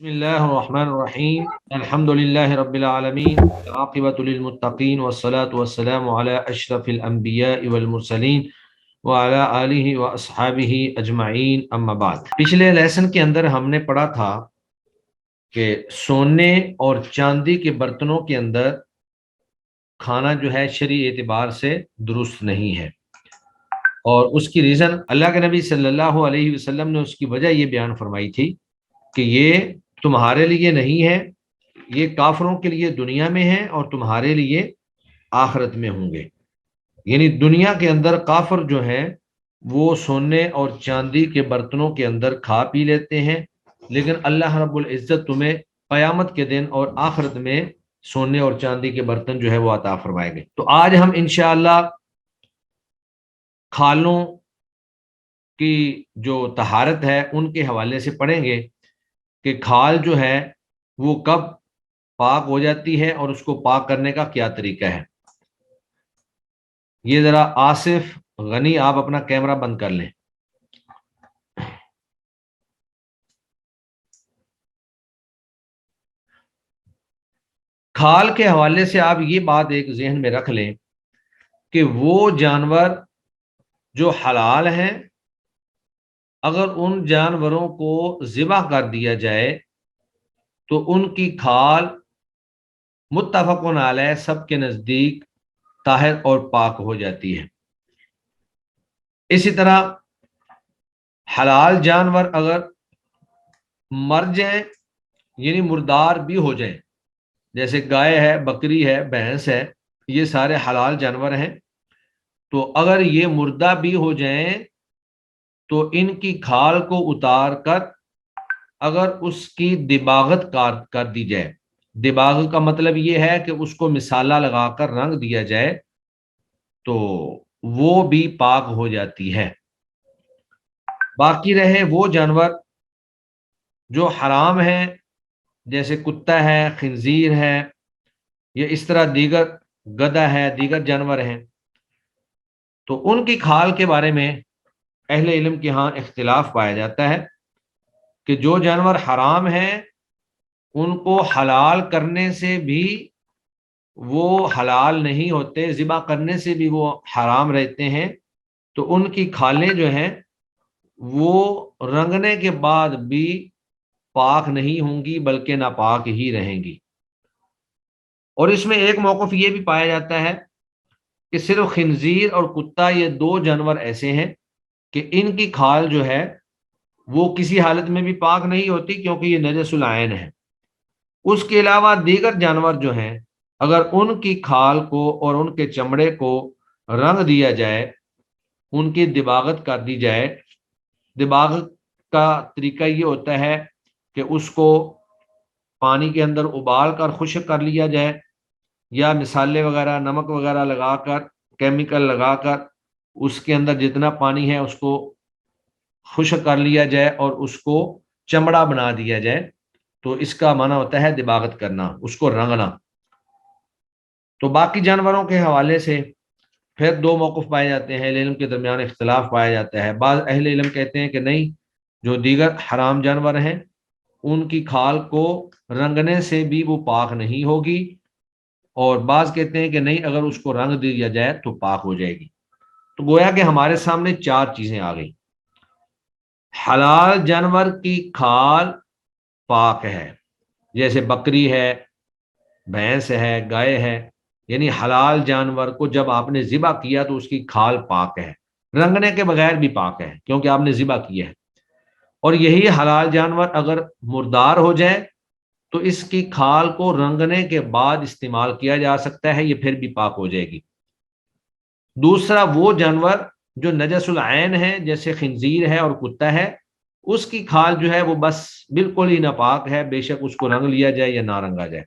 بسم اللہ الرحمن الرحیم الحمد للہ رب العالمین عاقبۃ للمتقین والصلاة والسلام علی اشرف الانبیاء والمرسلین وعلی آلہ واصحابہ اجمعین اما بعد۔ پچھلے لیسن کے اندر ہم نے پڑھا تھا کہ سونے اور چاندی کے برتنوں کے اندر کھانا جو ہے شرعی اعتبار سے درست نہیں ہے، اور اس کی ریزن اللہ کے نبی صلی اللہ علیہ وسلم نے اس کی وجہ یہ بیان فرمائی تھی کہ یہ تمہارے لیے نہیں ہے، یہ کافروں کے لیے دنیا میں ہے اور تمہارے لیے آخرت میں ہوں گے۔ یعنی دنیا کے اندر کافر جو ہیں وہ سونے اور چاندی کے برتنوں کے اندر کھا پی لیتے ہیں، لیکن اللہ رب العزت تمہیں قیامت کے دن اور آخرت میں سونے اور چاندی کے برتن جو ہے وہ عطا فرمائیں گے۔ تو آج ہم انشاءاللہ کھالوں کی جو طہارت ہے ان کے حوالے سے پڑھیں گے کہ کھال جو ہے وہ کب پاک ہو جاتی ہے اور اس کو پاک کرنے کا کیا طریقہ ہے۔ یہ ذرا آصف غنی آپ اپنا کیمرہ بند کر لیں۔ کھال کے حوالے سے آپ یہ بات ایک ذہن میں رکھ لیں کہ وہ جانور جو حلال ہیں اگر ان جانوروں کو ذبح کر دیا جائے تو ان کی کھال متفق علیہ سب کے نزدیک طاہر اور پاک ہو جاتی ہے۔ اسی طرح حلال جانور اگر مر جائیں یعنی مردار بھی ہو جائیں، جیسے گائے ہے، بکری ہے، بھینس ہے، یہ سارے حلال جانور ہیں، تو اگر یہ مردہ بھی ہو جائیں تو ان کی کھال کو اتار کر اگر اس کی دباغت کر دی جائے، دباغ کا مطلب یہ ہے کہ اس کو مسالہ لگا کر رنگ دیا جائے تو وہ بھی پاک ہو جاتی ہے۔ باقی رہے وہ جانور جو حرام ہیں، جیسے کتا ہے، خنزیر ہے، یا اس طرح دیگر گدھا ہے، دیگر جانور ہیں، تو ان کی کھال کے بارے میں اہل علم کے ہاں اختلاف پایا جاتا ہے کہ جو جانور حرام ہیں ان کو حلال کرنے سے بھی وہ حلال نہیں ہوتے، ذبح کرنے سے بھی وہ حرام رہتے ہیں، تو ان کی کھالیں جو ہیں وہ رنگنے کے بعد بھی پاک نہیں ہوں گی بلکہ ناپاک ہی رہیں گی۔ اور اس میں ایک موقف یہ بھی پایا جاتا ہے کہ صرف خنزیر اور کتا یہ دو جانور ایسے ہیں کہ ان کی کھال جو ہے وہ کسی حالت میں بھی پاک نہیں ہوتی کیونکہ یہ نجس العین ہے۔ اس کے علاوہ دیگر جانور جو ہیں اگر ان کی کھال کو اور ان کے چمڑے کو رنگ دیا جائے، ان کی دباغت کر دی جائے، دباغت کا طریقہ یہ ہوتا ہے کہ اس کو پانی کے اندر ابال کر خشک کر لیا جائے یا مسالے وغیرہ، نمک وغیرہ لگا کر، کیمیکل لگا کر اس کے اندر جتنا پانی ہے اس کو خشک کر لیا جائے اور اس کو چمڑا بنا دیا جائے، تو اس کا معنی ہوتا ہے دباغت کرنا، اس کو رنگنا۔ تو باقی جانوروں کے حوالے سے پھر دو موقف پائے جاتے ہیں، اہل علم کے درمیان اختلاف پایا جاتا ہے۔ بعض اہل علم کہتے ہیں کہ نہیں، جو دیگر حرام جانور ہیں ان کی کھال کو رنگنے سے بھی وہ پاک نہیں ہوگی، اور بعض کہتے ہیں کہ نہیں، اگر اس کو رنگ دیا جائے تو پاک ہو جائے گی۔ تو گویا کہ ہمارے سامنے چار چیزیں آ گئی۔ حلال جانور کی کھال پاک ہے، جیسے بکری ہے، بھینس ہے، گائے ہے، یعنی حلال جانور کو جب آپ نے ذبح کیا تو اس کی کھال پاک ہے، رنگنے کے بغیر بھی پاک ہے کیونکہ آپ نے ذبح کیا ہے۔ اور یہی حلال جانور اگر مردار ہو جائے تو اس کی کھال کو رنگنے کے بعد استعمال کیا جا سکتا ہے، یہ پھر بھی پاک ہو جائے گی۔ دوسرا وہ جانور جو نجس العین ہے، جیسے خنزیر ہے اور کتا ہے، اس کی کھال جو ہے وہ بس بالکل ہی ناپاک ہے، بے شک اس کو رنگ لیا جائے یا نہ رنگا جائے۔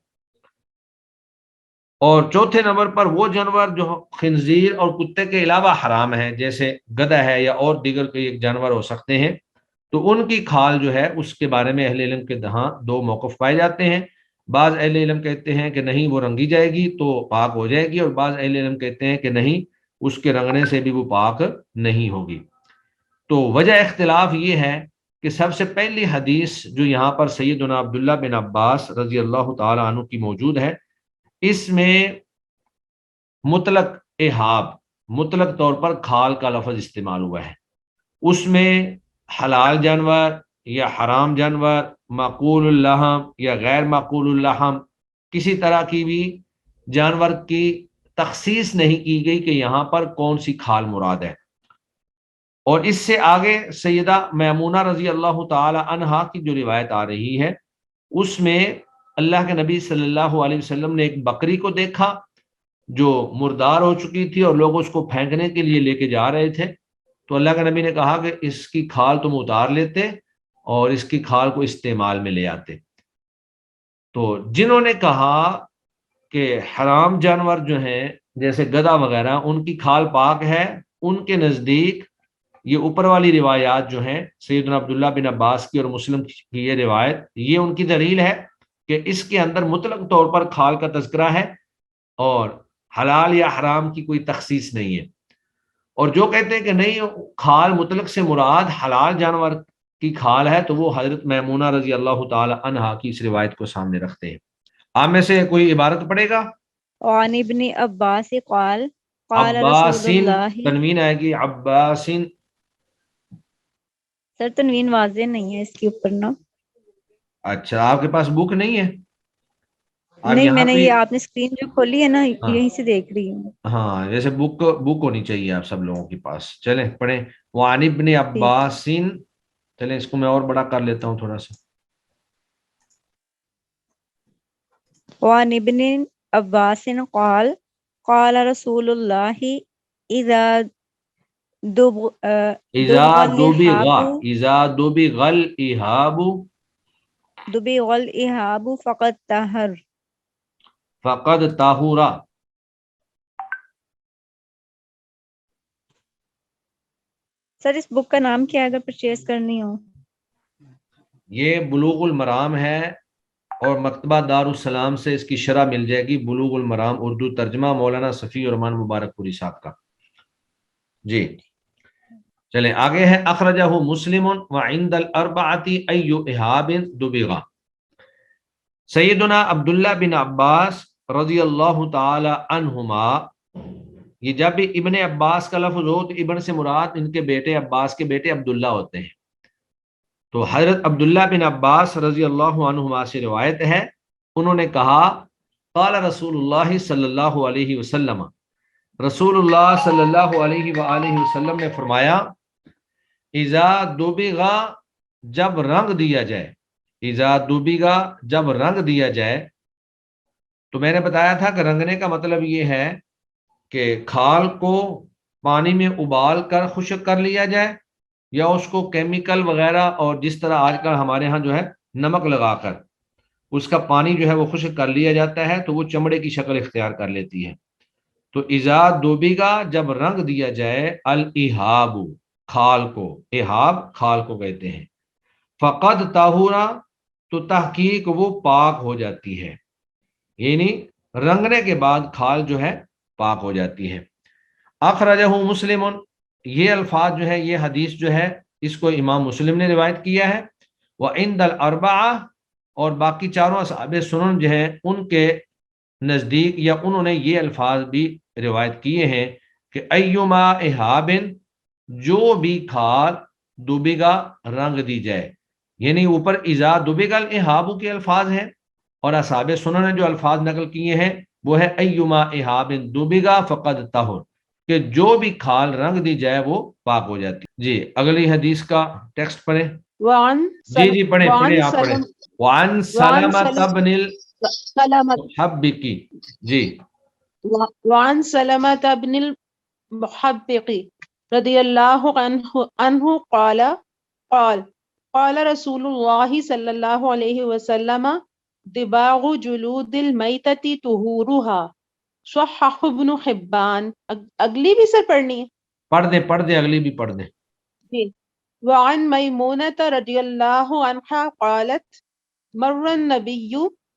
اور چوتھے نمبر پر وہ جانور جو خنزیر اور کتے کے علاوہ حرام ہیں، جیسے گدھا ہے یا اور دیگر کوئی جانور ہو سکتے ہیں، تو ان کی کھال جو ہے اس کے بارے میں اہل علم کے ہاں دو موقف پائے جاتے ہیں۔ بعض اہل علم کہتے ہیں کہ نہیں، وہ رنگی جائے گی تو پاک ہو جائے گی، اور بعض اہل علم کہتے ہیں کہ نہیں، اس کے رنگنے سے بھی وہ پاک نہیں ہوگی۔ تو وجہ اختلاف یہ ہے کہ سب سے پہلی حدیث جو یہاں پر سیدنا عبداللہ بن عباس رضی اللہ تعالی عنہ کی موجود ہے، اس میں مطلق احاب، مطلق طور پر کھال کا لفظ استعمال ہوا ہے. اس میں حلال جانور یا حرام جانور، معقول اللحم یا غیر معقول اللحم، کسی طرح کی بھی جانور کی تخصیص نہیں کی گئی کہ یہاں پر کون سی کھال مراد ہے. اور اس سے آگے سیدہ میمونہ رضی اللہ تعالی عنہا کی جو روایت آ رہی ہے، اس میں اللہ کے نبی صلی اللہ علیہ وسلم نے ایک بکری کو دیکھا جو مردار ہو چکی تھی اور لوگ اس کو پھینکنے کے لیے لے کے جا رہے تھے. تو اللہ کے نبی نے کہا کہ اس کی کھال تم اتار لیتے اور اس کی کھال کو استعمال میں لے آتے. تو جنہوں نے کہا کہ حرام جانور جو ہیں جیسے گدھا وغیرہ ان کی کھال پاک ہے، ان کے نزدیک یہ اوپر والی روایات جو ہیں سیدنا عبداللہ بن عباس کی اور مسلم کی یہ روایت، یہ ان کی دلیل ہے کہ اس کے اندر مطلق طور پر کھال کا تذکرہ ہے اور حلال یا حرام کی کوئی تخصیص نہیں ہے. اور جو کہتے ہیں کہ نہیں کھال مطلق سے مراد حلال جانور کی کھال ہے، تو وہ حضرت میمونہ رضی اللہ تعالی عنہا کی اس روایت کو سامنے رکھتے ہیں. آپ میں سے کوئی عبارت پڑھے گا؟ وعن ابن عباس قال قال رسول عباسین، اللہ. تنوین آئے گی عباسین. سر تنوین واضح نہیں ہے اس کے اوپر نا. اچھا، آپ کے پاس بک نہیں ہے؟ آپ نہیں، یہاں میں نے پہ، یہ آپ نے اسکرین جو کھولی ہے نا ہاں یہیں سے دیکھ رہی ہوں. ہاں، جیسے بک ہونی چاہیے آپ سب لوگوں کے پاس. چلیں پڑھیں. وعن ابن ٹھیک. عباسین. چلیں اس کو میں اور بڑا کر لیتا ہوں تھوڑا سا. وعن ابن عباس قال قال رسول اللہ اذا اذا دبغ دبغ اللحاب اذا دبغ الاحاب دبغ اللحاب فقد طہر. فقد طہورا. سر اس بک کا نام کیا ہے اگر پرچیز کرنی ہو؟ یہ بلوغ المرام ہے اور مکتبہ دار السلام سے اس کی شرح مل جائے گی. بلوغ المرام اردو ترجمہ مولانا صفی الرحمان مبارک پوری صاحب کا. جی چلیں آگے ہے. اخرجہ مسلم وعند الاربعۃ ای احاب دبغ. سیدنا عبداللہ بن عباس رضی اللہ تعالی عنہما، یہ جب بھی ابن عباس کا لفظ ہو تو ابن سے مراد ان کے بیٹے عباس کے بیٹے عبداللہ ہوتے ہیں. تو حضرت عبداللہ بن عباس رضی اللہ عنہما سے روایت ہے، انہوں نے کہا قال رسول اللہ صلی اللہ علیہ وسلم، رسول اللہ صلی اللہ علیہ وآلہ وسلم نے فرمایا اذا دبغا، جب رنگ دیا جائے. اذا دبغا، جب رنگ دیا جائے. تو میں نے بتایا تھا کہ رنگنے کا مطلب یہ ہے کہ کھال کو پانی میں ابال کر خشک کر لیا جائے یا اس کو کیمیکل وغیرہ اور جس طرح آج کل ہمارے ہاں جو ہے نمک لگا کر اس کا پانی جو ہے وہ خشک کر لیا جاتا ہے تو وہ چمڑے کی شکل اختیار کر لیتی ہے. تو اذا دوبیگا، جب رنگ دیا جائے الاحاب، کھال کو، احاب کھال کو کہتے ہیں. فقد طہورا، تو تحقیق وہ پاک ہو جاتی ہے، یعنی رنگنے کے بعد کھال جو ہے پاک ہو جاتی ہے. اخرجہ مسلم، یہ الفاظ جو ہے یہ حدیث جو ہے اس کو امام مسلم نے روایت کیا ہے. وعند الاربعہ، اور باقی چاروں اصحاب سنن جو ہیں ان کے نزدیک یا انہوں نے یہ الفاظ بھی روایت کیے ہیں کہ ایما احاب، جو بھی کھال دوبیگا رنگ دی جائے، یعنی اوپر اذا دبغ الاحاب کے الفاظ ہیں اور اصحاب سنن نے جو الفاظ نقل کیے ہیں وہ ہے ایما احاب دبغ فقد طہر، کہ جو بھی کھال رنگ دی جائے وہ پاک ہو جاتی. جی اگلی حدیث کا ٹیکسٹ پڑھیں. جی پڑھیں آپ پڑھیں. وعن سلمۃ بن المحبق. جی وعن سلمة بن المحبق رضی اللہ عنہ قال قال رسول اللہ صلی اللہ علیہ وسلم دباغ جلود المیتة طہورها صحح ابن حبان. اگلی بھی سر پڑھنی ہے؟ پڑھ دیں اگلی بھی پڑھ دیں. جی. وعن میمونة رضی اللہ عنہا قالت مر النبی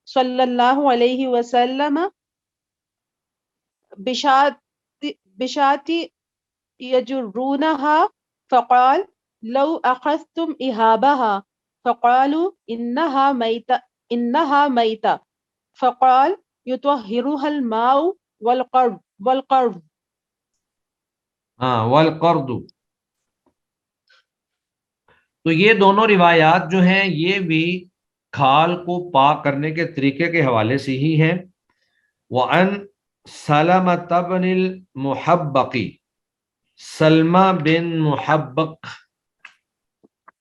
صلی اللہ علیہ وسلم بشاة يجرونها فقال لو أخذتم إهابها فقالوا إنها ميتة فقال يطهرها الماء والقرض. ہاں والقرض. تو یہ دونوں روایات جو ہیں یہ بھی کھال کو پاک کرنے کے طریقے کے حوالے سے ہی ہیں. وعن سلمة بن المحبق، سلمہ بن محبق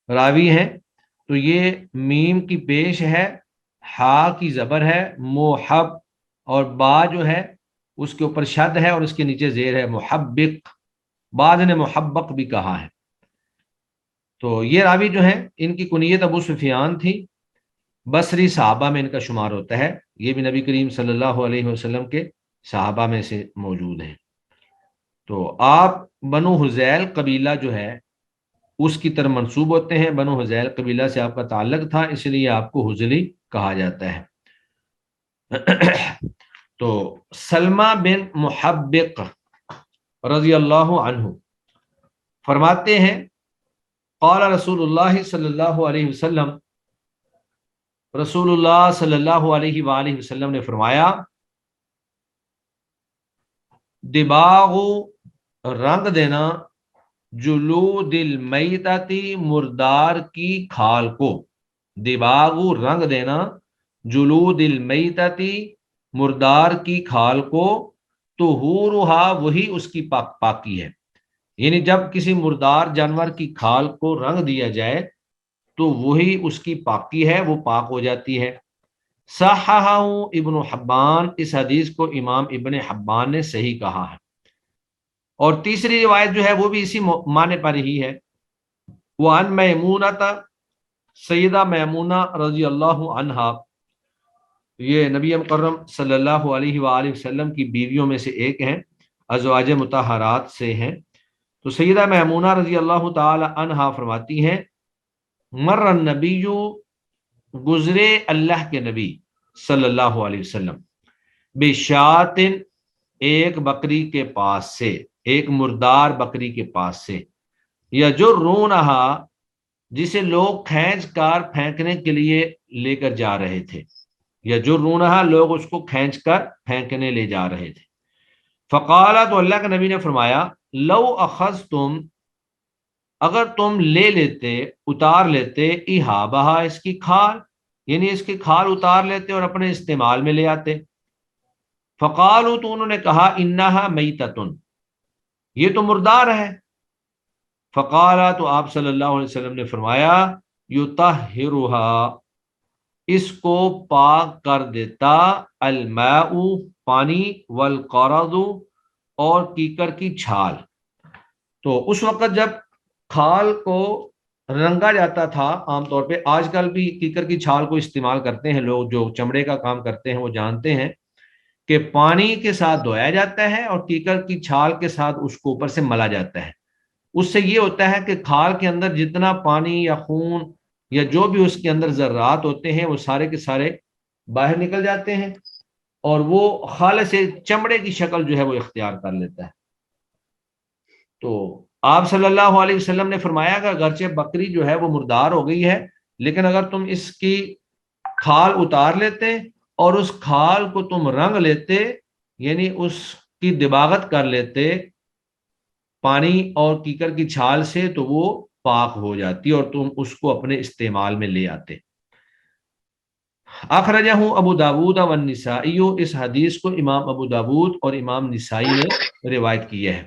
راوی ہیں. تو یہ میم کی پیش ہے، ہا کی زبر ہے، محب، اور با جو ہے اس کے اوپر شد ہے اور اس کے نیچے زیر ہے، محبق. بعض نے محبق بھی کہا ہے. تو یہ راوی جو ہیں ان کی کنیت ابو سفیان تھی، بصری صحابہ میں ان کا شمار ہوتا ہے. یہ بھی نبی کریم صلی اللہ علیہ وسلم کے صحابہ میں سے موجود ہیں. تو آپ بنو حذیل قبیلہ جو ہے اس کی طرف منسوب ہوتے ہیں. بنو حذیل قبیلہ سے آپ کا تعلق تھا، اس لیے آپ کو حذلی کہا جاتا ہے. تو سلمہ بن محبق رضی اللہ عنہ فرماتے ہیں قال رسول اللہ صلی اللہ علیہ وسلم، رسول اللہ صلی اللہ علیہ وآلہ وسلم نے فرمایا، دباغ رنگ دینا، جلود المیتتی مردار کی کھال کو، دباغ رنگ دینا، جلود المیتتی مردار کی کھال کو، طہورھا وہی اس کی پاکی ہے. یعنی جب کسی مردار جانور کی کھال کو رنگ دیا جائے تو وہی اس کی پاکی ہے، وہ پاک ہو جاتی ہے. صححہ ابن حبان، اس حدیث کو امام ابن حبان نے صحیح کہا ہے. اور تیسری روایت جو ہے وہ بھی اسی معنی پر ہی ہے. وعن میمونۃ، سیدہ میمونہ رضی اللہ عنہا، یہ نبی مکرم صلی اللہ علیہ وآلہ وسلم کی بیویوں میں سے ایک ہیں، ازواج مطہرات سے ہیں. تو سیدہ میمونہ رضی اللہ تعالی عنہا فرماتی ہیں، مر النبی، گزرے اللہ کے نبی صلی اللہ علیہ وسلم، بشات، ایک بکری کے پاس سے، ایک مردار بکری کے پاس سے، یجرونہا، جسے لوگ کھینچ کر پھینکنے کے لیے لے کر جا رہے تھے. یجرونہا، لوگ اس کو کھینچ کر پھینکنے لے جا رہے تھے. فقالا، تو اللہ کے نبی نے فرمایا، لو اخذتم، اگر تم لے لیتے، اتار لیتے، احابہا، اس کی کھال، یعنی اس کی کھال اتار لیتے اور اپنے استعمال میں لے آتے. فقالو، تو انہوں نے کہا، انہا میتتن، یہ تو مردار ہے. فقالا، تو آپ صلی اللہ علیہ وسلم نے فرمایا، یطہرھا، اس کو پاک کر دیتا، الماء، پانی، والقرض، اور کیکر کی چھال. تو اس وقت جب کھال کو رنگا جاتا تھا، عام طور پہ آج کل بھی کیکر کی چھال کو استعمال کرتے ہیں لوگ، جو چمڑے کا کام کرتے ہیں وہ جانتے ہیں کہ پانی کے ساتھ دھویا جاتا ہے اور کیکر کی چھال کے ساتھ اس کو اوپر سے ملا جاتا ہے. اس سے یہ ہوتا ہے کہ کھال کے اندر جتنا پانی یا خون یا جو بھی اس کے اندر ذرات ہوتے ہیں وہ سارے کے سارے باہر نکل جاتے ہیں اور وہ خالص چمڑے کی شکل جو ہے وہ اختیار کر لیتا ہے. تو آپ صلی اللہ علیہ وسلم نے فرمایا کہ اگرچہ بکری جو ہے وہ مردار ہو گئی ہے، لیکن اگر تم اس کی کھال اتار لیتے اور اس کھال کو تم رنگ لیتے، یعنی اس کی دباغت کر لیتے پانی اور کیکر کی چھال سے، تو وہ پاک ہو جاتی اور تم اس کو اپنے استعمال میں لے آتے. اخرجہ ابو داود والنسائی، اس حدیث کو امام ابو داود اور امام نسائی نے روایت کی ہے.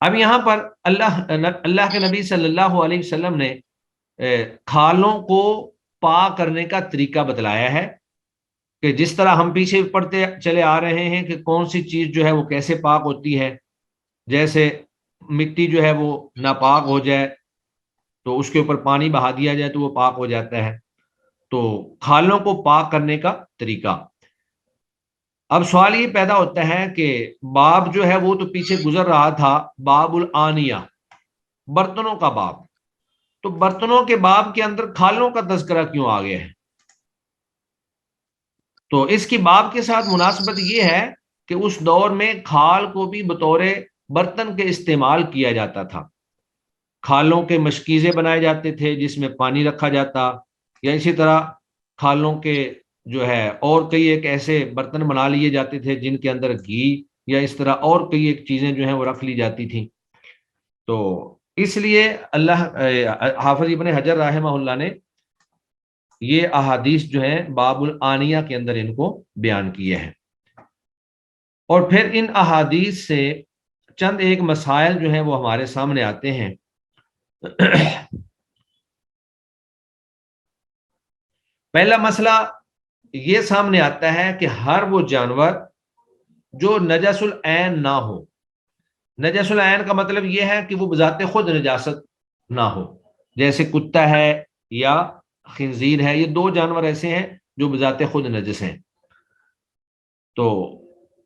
اب یہاں پر اللہ کے نبی صلی اللہ علیہ وسلم نے کھالوں کو پاک کرنے کا طریقہ بتلایا ہے کہ جس طرح ہم پیچھے پڑھتے چلے آ رہے ہیں کہ کون سی چیز جو ہے وہ کیسے پاک ہوتی ہے. جیسے مٹی جو ہے وہ ناپاک ہو جائے تو اس کے اوپر پانی بہا دیا جائے تو وہ پاک ہو جاتا ہے. تو کھالوں کو پاک کرنے کا طریقہ. اب سوال یہ پیدا ہوتا ہے کہ باب جو ہے وہ تو پیچھے گزر رہا تھا، باب الآنیہ، برتنوں کا باب، تو برتنوں کے باب کے اندر کھالوں کا تذکرہ کیوں آ گیا ہے؟ تو اس کی باب کے ساتھ مناسبت یہ ہے کہ اس دور میں کھال کو بھی بطور برتن کے استعمال کیا جاتا تھا. کھالوں کے مشکیزے بنائے جاتے تھے جس میں پانی رکھا جاتا, یا اسی طرح کھالوں کے جو ہے اور کئی ایک ایسے برتن بنا لیے جاتے تھے جن کے اندر گھی یا اس طرح اور کئی ایک چیزیں جو ہیں وہ رکھ لی جاتی تھیں. تو اس لیے حافظ ابن حجر رحمہ اللہ نے یہ احادیث جو ہیں باب الآنیہ کے اندر ان کو بیان کیے ہیں. اور پھر ان احادیث سے چند ایک مسائل جو ہیں وہ ہمارے سامنے آتے ہیں. پہلا مسئلہ یہ سامنے آتا ہے کہ ہر وہ جانور جو نجس العین نہ ہو. نجس العین کا مطلب یہ ہے کہ وہ بذات خود نجاست نہ ہو, جیسے کتا ہے یا خنزیر ہے, یہ دو جانور ایسے ہیں جو بذات خود نجس ہیں. تو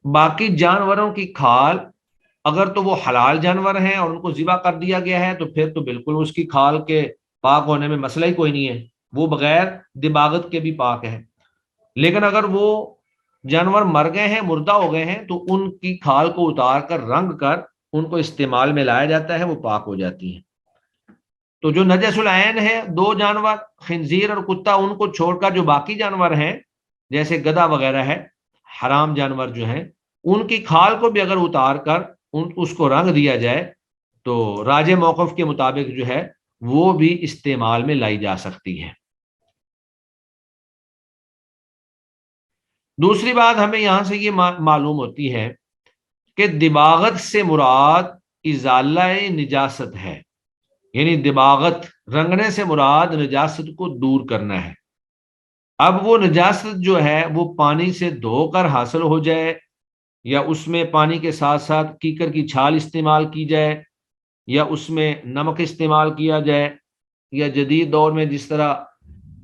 باقی جانوروں کی کھال اگر تو وہ حلال جانور ہیں اور ان کو ذبح کر دیا گیا ہے تو پھر تو بالکل اس کی کھال کے پاک ہونے میں مسئلہ ہی کوئی نہیں ہے, وہ بغیر دباغت کے بھی پاک ہے. لیکن اگر وہ جانور مر گئے ہیں, مردہ ہو گئے ہیں, تو ان کی کھال کو اتار کر رنگ کر ان کو استعمال میں لایا جاتا ہے, وہ پاک ہو جاتی ہیں. تو جو نجس العین ہے دو جانور خنزیر اور کتا, ان کو چھوڑ کر جو باقی جانور ہیں جیسے گدھا وغیرہ ہے, حرام جانور جو ہیں, ان کی کھال کو بھی اگر اتار کر اس کو رنگ دیا جائے تو راجح موقف کے مطابق جو ہے وہ بھی استعمال میں لائی جا سکتی ہے. دوسری بات ہمیں یہاں سے یہ معلوم ہوتی ہے کہ دباغت سے مراد ازالہ نجاست ہے, یعنی دباغت رنگنے سے مراد نجاست کو دور کرنا ہے. اب وہ نجاست جو ہے وہ پانی سے دھو کر حاصل ہو جائے یا اس میں پانی کے ساتھ ساتھ کیکر کی چھال استعمال کی جائے یا اس میں نمک استعمال کیا جائے, یا جدید دور میں جس طرح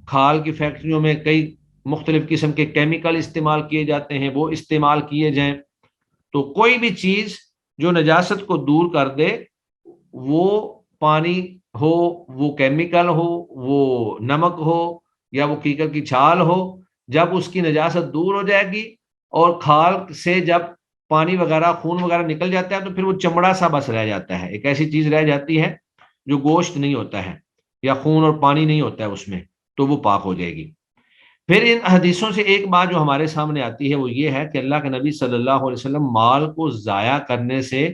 کھال کی فیکٹریوں میں کئی مختلف قسم کے کیمیکل استعمال کیے جاتے ہیں وہ استعمال کیے جائیں, تو کوئی بھی چیز جو نجاست کو دور کر دے, وہ پانی ہو, وہ کیمیکل ہو, وہ نمک ہو یا وہ کیکر کی چھال ہو, جب اس کی نجاست دور ہو جائے گی اور کھال سے جب پانی وغیرہ خون وغیرہ نکل جاتا ہے تو پھر وہ چمڑا سا بس رہ جاتا ہے, ایک ایسی چیز رہ جاتی ہے جو گوشت نہیں ہوتا ہے یا خون اور پانی نہیں ہوتا ہے اس میں, تو وہ پاک ہو جائے گی. پھر ان حدیثوں سے ایک بات جو ہمارے سامنے آتی ہے وہ یہ ہے کہ اللہ کے نبی صلی اللہ علیہ وسلم مال کو ضائع کرنے سے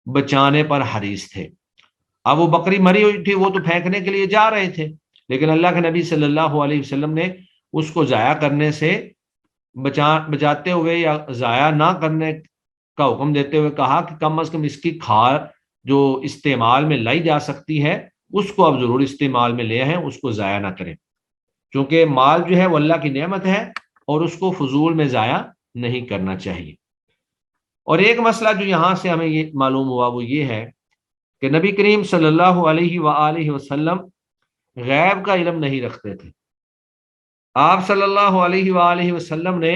بچانے پر حریص تھے. اب وہ بکری مری ہوئی تھی, وہ تو پھینکنے کے لیے جا رہے تھے, لیکن اللہ کے نبی صلی اللہ علیہ وسلم نے اس کو ضائع کرنے سے بچاتے ہوئے یا ضائع نہ کرنے کا حکم دیتے ہوئے کہا کہ کم از کم اس کی کھال جو استعمال میں لائی جا سکتی ہے اس کو اب ضرور استعمال میں لے آئیں, اس کو ضائع نہ کریں, کیونکہ مال جو ہے وہ اللہ کی نعمت ہے اور اس کو فضول میں ضائع نہیں کرنا چاہیے. اور ایک مسئلہ جو یہاں سے ہمیں یہ معلوم ہوا وہ یہ ہے کہ نبی کریم صلی اللہ علیہ وآلہ وسلم غیب کا علم نہیں رکھتے تھے. آپ صلی اللہ علیہ وآلہ وسلم نے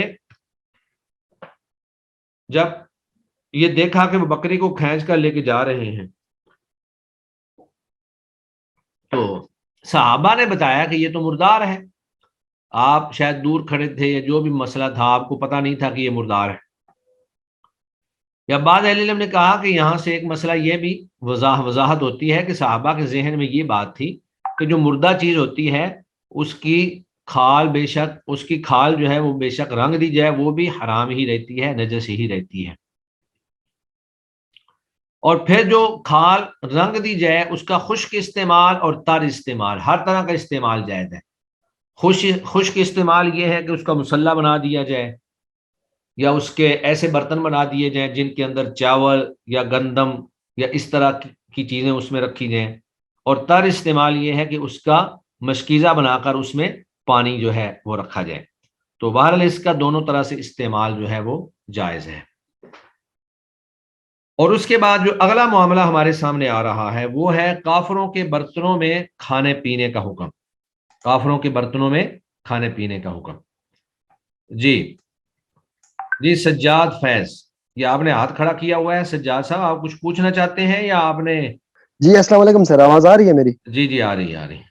جب یہ دیکھا کہ وہ بکری کو کھینچ کر لے کے جا رہے ہیں تو صحابہ نے بتایا کہ یہ تو مردار ہے. آپ شاید دور کھڑے تھے یا جو بھی مسئلہ تھا, آپ کو پتہ نہیں تھا کہ یہ مردار ہے. یا بعض اہل علم نے کہا کہ یہاں سے ایک مسئلہ یہ بھی وضاحت ہوتی ہے کہ صحابہ کے ذہن میں یہ بات تھی کہ جو مردہ چیز ہوتی ہے اس کی کھال بے شک, اس کی کھال جو ہے وہ بے شک رنگ دی جائے وہ بھی حرام ہی رہتی ہے, نجس ہی رہتی ہے. اور پھر جو کھال رنگ دی جائے اس کا خشک استعمال اور تر استعمال, ہر طرح کا استعمال جائز ہے. خشک استعمال یہ ہے کہ اس کا مسلح بنا دیا جائے یا اس کے ایسے برتن بنا دیے جائیں جن کے اندر چاول یا گندم یا اس طرح کی چیزیں اس میں رکھی جائیں. اور تر استعمال یہ ہے کہ اس کا مشکیزہ بنا کر اس میں پانی جو ہے وہ رکھا جائے. تو بہرحال اس کا دونوں طرح سے استعمال جو ہے وہ جائز ہے. اور اس کے بعد جو اگلا معاملہ ہمارے سامنے آ رہا ہے وہ ہے کافروں کے برتنوں میں کھانے پینے کا حکم. کافروں کے برتنوں میں کھانے پینے کا حکم. جی سجاد فیض, یہ آپ نے ہاتھ کھڑا کیا ہوا ہے. سجاد صاحب آپ کچھ پوچھنا چاہتے ہیں یا آپ نے؟ جی السلام علیکم سر, آواز آ رہی ہے میری؟ جی آ رہی ہے.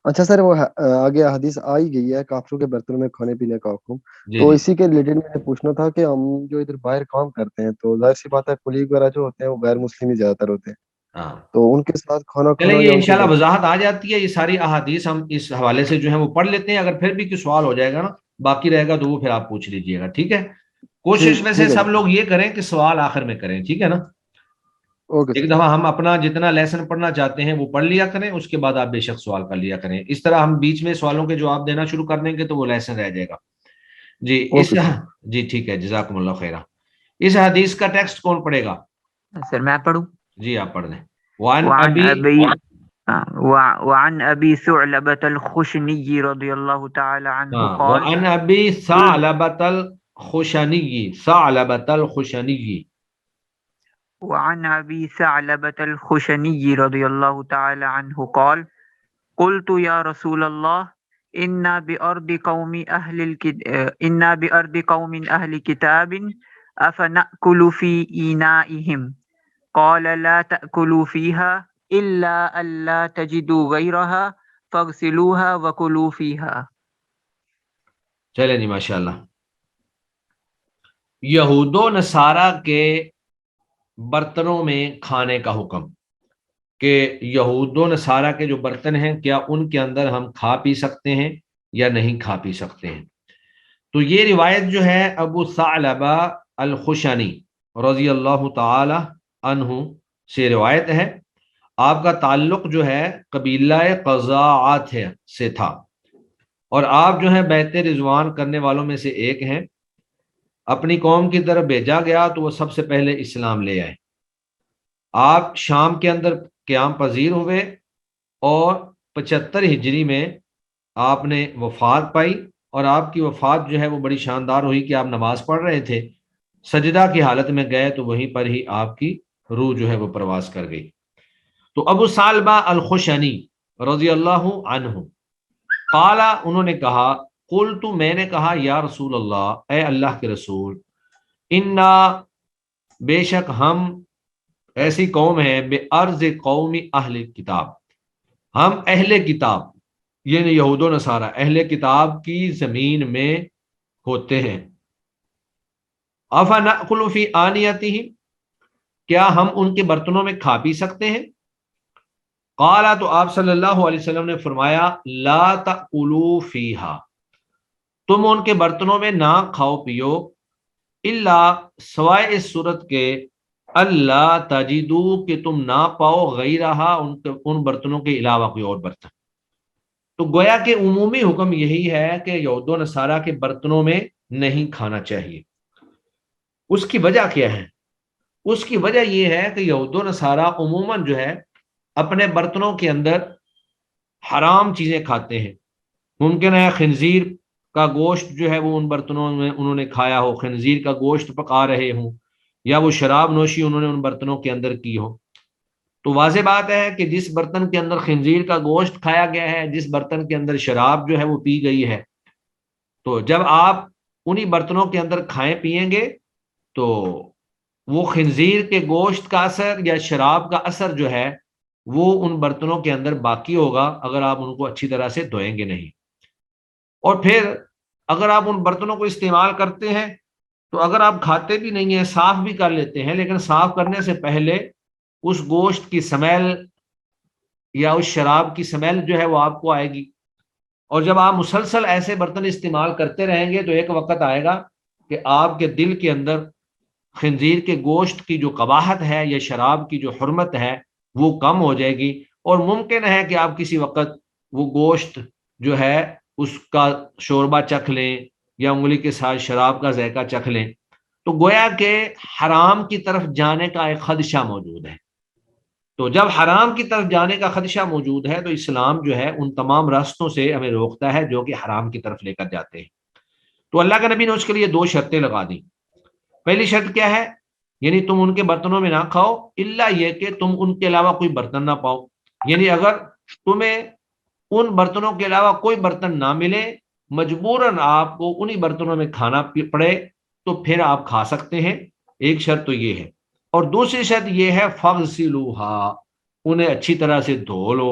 اچھا سر، وہ آگے حدیث آئی گئی ہے کافروں کے برتنوں میں کھانے پینے کا حکم، جی تو جی اسی کے ریلیٹڈ میں نے پوچھنا تھا کہ ہم جو ادھر باہر کام کرتے ہیں تو ظاہر سی بات ہے کولیگ وغیرہ جو ہوتے ہیں وہ غیر مسلم ہی زیادہ تر ہوتے ہیں، ہاں، تو ان کے ساتھ کھانا چلے کھانا یہ یا ان کے انشاءاللہ برتن. وضاحت آ جاتی ہے، یہ ساری احادیث ہم اس حوالے سے جو ہے وہ پڑھ لیتے ہیں، اگر پھر بھی کوئی سوال ہو جائے گا نا باقی رہے گا تو وہ پھر آپ پوچھ لیجئے گا، ٹھیک ہے؟ کوشش ٹھیک ویسے ٹھیک ہے سب جی. لوگ یہ کریں کہ سوال آخر میں کریں، ٹھیک ہے نا؟ اوکے ایک سر. دفعہ ہم اپنا جتنا لیسن پڑھنا چاہتے ہیں وہ پڑھ لیا کریں، اس کے بعد آپ بے شک سوال کر لیا کریں، اس طرح ہم بیچ میں سوالوں کے جواب دینا شروع کر دیں گے تو وہ لیسن رہ جائے گا جی۔ Okay sir. جی ٹھیک ہے، جزاکم اللہ خیرہ۔ اس حدیث کا ٹیکسٹ کون پڑھے گا؟ سر میں پڑھوں؟ جی آپ پڑھ دیں۔ وعن وعن ابی ابی وعن ابی ثعلبة الخشني رضی اللہ تعالی عنہ قال وعن ابی ثعلبۃ الخشنی، ثعلبۃ الخشنی، وعن ابی ثعلبة الخشني رضی اللہ تعالی عنہ قال قلت یا رسول اللہ انا بأرض قوم انا بأرض قوم اہل کتاب افنأکل فی اینائهم قال لا تأکلوا فیها الا الا تجدوا غیرها فاغسلوها وکلوا فیها۔ چلے جی ماشاءاللہ۔ یہود و نصارہ کے برتنوں میں کھانے کا حکم، کہ یہود و نصارہ کے جو برتن ہیں کیا ان کے اندر ہم کھا پی سکتے ہیں یا نہیں کھا پی سکتے ہیں؟ تو یہ روایت جو ہے ابو ثعلبہ الخشنی رضی اللہ تعالی عنہ سے روایت ہے۔ آپ کا تعلق جو ہے قبیلہ قزاعات سے تھا، اور آپ جو ہے بیعت رضوان کرنے والوں میں سے ایک ہیں۔ اپنی قوم کی طرف بھیجا گیا تو وہ سب سے پہلے اسلام لے آئے۔ آپ شام کے اندر قیام پذیر ہوئے اور 75 ہجری میں آپ نے وفات پائی، اور آپ کی وفات جو ہے وہ بڑی شاندار ہوئی کہ آپ نماز پڑھ رہے تھے، سجدہ کی حالت میں گئے تو وہیں پر ہی آپ کی روح جو ہے وہ پرواز کر گئی۔ تو ابو ثعلبہ الخشنی رضی اللہ عنہ قالا، انہوں نے کہا، قلت، میں نے کہا، یا رسول اللہ، اے اللہ کے رسول، انا، بے شک ہم ایسی قوم ہے، بے ارض قوم اہل کتاب، ہم اہل کتاب یعنی یہود و نصارہ اہل کتاب کی زمین میں ہوتے ہیں۔ افنأکل فی آنیتہم، کیا ہم ان کے برتنوں میں کھا پی سکتے ہیں؟ قالا، تو آپ صلی اللہ علیہ وسلم نے فرمایا، لا تأکلوا فیہا، تم ان کے برتنوں میں نہ کھاؤ پیو، الا، سوائے اس صورت کے، اللہ تجدو، کہ تم نہ پاؤ، غیرہا، ان برتنوں کے علاوہ کوئی اور برتن۔ تو گویا کہ عمومی حکم یہی ہے کہ یہود و نصارہ کے برتنوں میں نہیں کھانا چاہیے۔ اس کی وجہ کیا ہے؟ اس کی وجہ یہ ہے کہ یہود و نصارہ عموماً جو ہے اپنے برتنوں کے اندر حرام چیزیں کھاتے ہیں۔ ممکن ہے خنزیر کا گوشت جو ہے وہ ان برتنوں میں انہوں نے کھایا ہو، خنزیر کا گوشت پکا رہے ہوں، یا وہ شراب نوشی انہوں نے ان برتنوں کے اندر کی ہو۔ تو واضح بات ہے کہ جس برتن کے اندر خنزیر کا گوشت کھایا گیا ہے، جس برتن کے اندر شراب جو ہے وہ پی گئی ہے، تو جب آپ انہی برتنوں کے اندر کھائیں پیئیں گے تو وہ خنزیر کے گوشت کا اثر یا شراب کا اثر جو ہے وہ ان برتنوں کے اندر باقی ہوگا، اگر آپ ان کو اچھی طرح سے دھوئیں گے نہیں۔ اور پھر اگر آپ ان برتنوں کو استعمال کرتے ہیں تو اگر آپ کھاتے بھی نہیں ہیں، صاف بھی کر لیتے ہیں، لیکن صاف کرنے سے پہلے اس گوشت کی سمیل یا اس شراب کی سمیل جو ہے وہ آپ کو آئے گی، اور جب آپ مسلسل ایسے برتن استعمال کرتے رہیں گے تو ایک وقت آئے گا کہ آپ کے دل کے اندر خنزیر کے گوشت کی جو قباحت ہے یا شراب کی جو حرمت ہے وہ کم ہو جائے گی، اور ممکن ہے کہ آپ کسی وقت وہ گوشت جو ہے اس کا شوربہ چکھ لیں یا انگلی کے ساتھ شراب کا ذائقہ چکھ لیں۔ تو گویا کہ حرام کی طرف جانے کا ایک خدشہ موجود ہے۔ تو جب حرام کی طرف جانے کا خدشہ موجود ہے تو اسلام جو ہے ان تمام راستوں سے ہمیں روکتا ہے جو کہ حرام کی طرف لے کر جاتے ہیں۔ تو اللہ کے نبی نے اس کے لیے 2 شرطیں لگا دی۔ پہلی شرط کیا ہے؟ یعنی تم ان کے برتنوں میں نہ کھاؤ، الا یہ کہ تم ان کے علاوہ کوئی برتن نہ پاؤ، یعنی اگر تمہیں ان برتنوں کے علاوہ کوئی برتن نہ ملے، مجبوراً آپ کو انہی برتنوں میں کھانا پڑے، تو پھر آپ کھا سکتے ہیں۔ ایک شرط تو یہ ہے، اور دوسری شرط یہ ہے فغسلوہا، انہیں اچھی طرح سے دھو لو،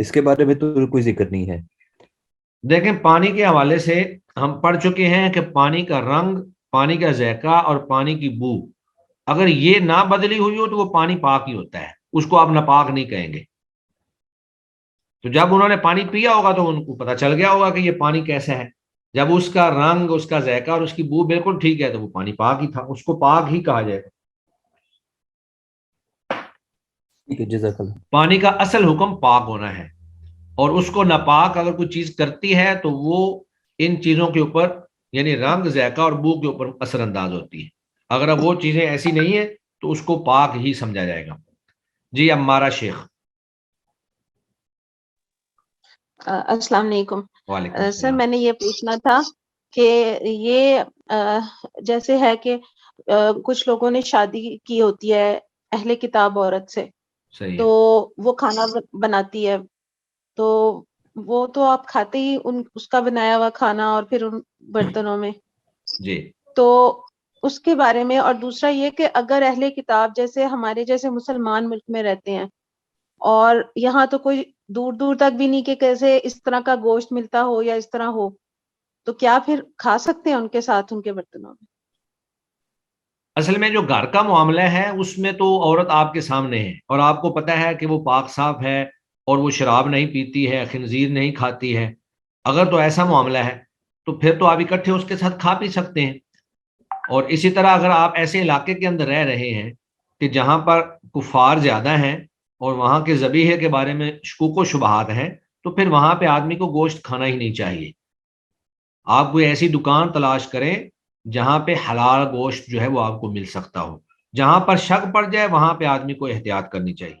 اس کے بارے میں تو کوئی ذکر نہیں ہے. دیکھیں پانی کے حوالے سے ہم پڑھ چکے ہیں کہ پانی کا رنگ، پانی کا ذائقہ اور پانی کی بو اگر یہ نہ بدلی ہوئی ہو تو وہ پانی پاک ہی ہوتا ہے، اس کو آپ ناپاک نہیں کہیں گے. تو جب انہوں نے پانی پیا ہوگا تو ان کو پتہ چل گیا ہوگا کہ یہ پانی کیسا ہے. جب اس کا رنگ، اس کا ذائقہ اور اس کی بو بالکل ٹھیک ہے تو وہ پانی پاک ہی تھا، اس کو پاک ہی کہا جائے گا. ٹھیک ہے، جزاک اللہ. پانی کا اصل حکم پاک ہونا ہے، اور اس کو ناپاک اگر کوئی چیز کرتی ہے تو وہ ان چیزوں کے اوپر یعنی رنگ، ذائقہ اور بو کے اوپر اثر انداز ہوتی ہے. اگر اب وہ چیزیں ایسی نہیں ہیں تو اس کو پاک ہی سمجھا جائے گا. جی عمارہ شیخ. السلام علیکم. وعلیکم سر السلام. میں نے یہ پوچھنا تھا کہ یہ جیسے ہے کہ کچھ لوگوں نے شادی کی ہوتی ہے اہل کتاب عورت سے، صحیح تو ہے. وہ کھانا بناتی ہے، تو وہ تو آپ کھاتے ہی اس کا بنایا ہوا کھانا اور پھر ان برتنوں میں. جی تو اس کے بارے میں، اور دوسرا یہ کہ اگر اہل کتاب جیسے ہمارے جیسے مسلمان ملک میں رہتے ہیں اور یہاں تو کوئی دور دور تک بھی نہیں کہ کیسے اس طرح کا گوشت ملتا ہو یا اس طرح ہو، تو کیا پھر کھا سکتے ہیں ان کے ساتھ ان کے برتنوں میں؟ اصل میں جو گھر کا معاملہ ہے اس میں تو عورت آپ کے سامنے ہے اور آپ کو پتہ ہے کہ وہ پاک صاف ہے اور وہ شراب نہیں پیتی ہے، خنزیر نہیں کھاتی ہے. اگر تو ایسا معاملہ ہے تو پھر تو آپ اکٹھے اس کے ساتھ کھا پی سکتے ہیں. اور اسی طرح اگر آپ ایسے علاقے کے اندر رہ رہے ہیں کہ جہاں پر کفار زیادہ ہیں اور وہاں کے ذبیحے کے بارے میں شکوک و شبہات ہیں تو پھر وہاں پہ آدمی کو گوشت کھانا ہی نہیں چاہیے. آپ کوئی ایسی دکان تلاش کریں جہاں پہ حلال گوشت جو ہے وہ آپ کو مل سکتا ہو. جہاں پر شک پڑ جائے وہاں پہ آدمی کو احتیاط کرنی چاہیے.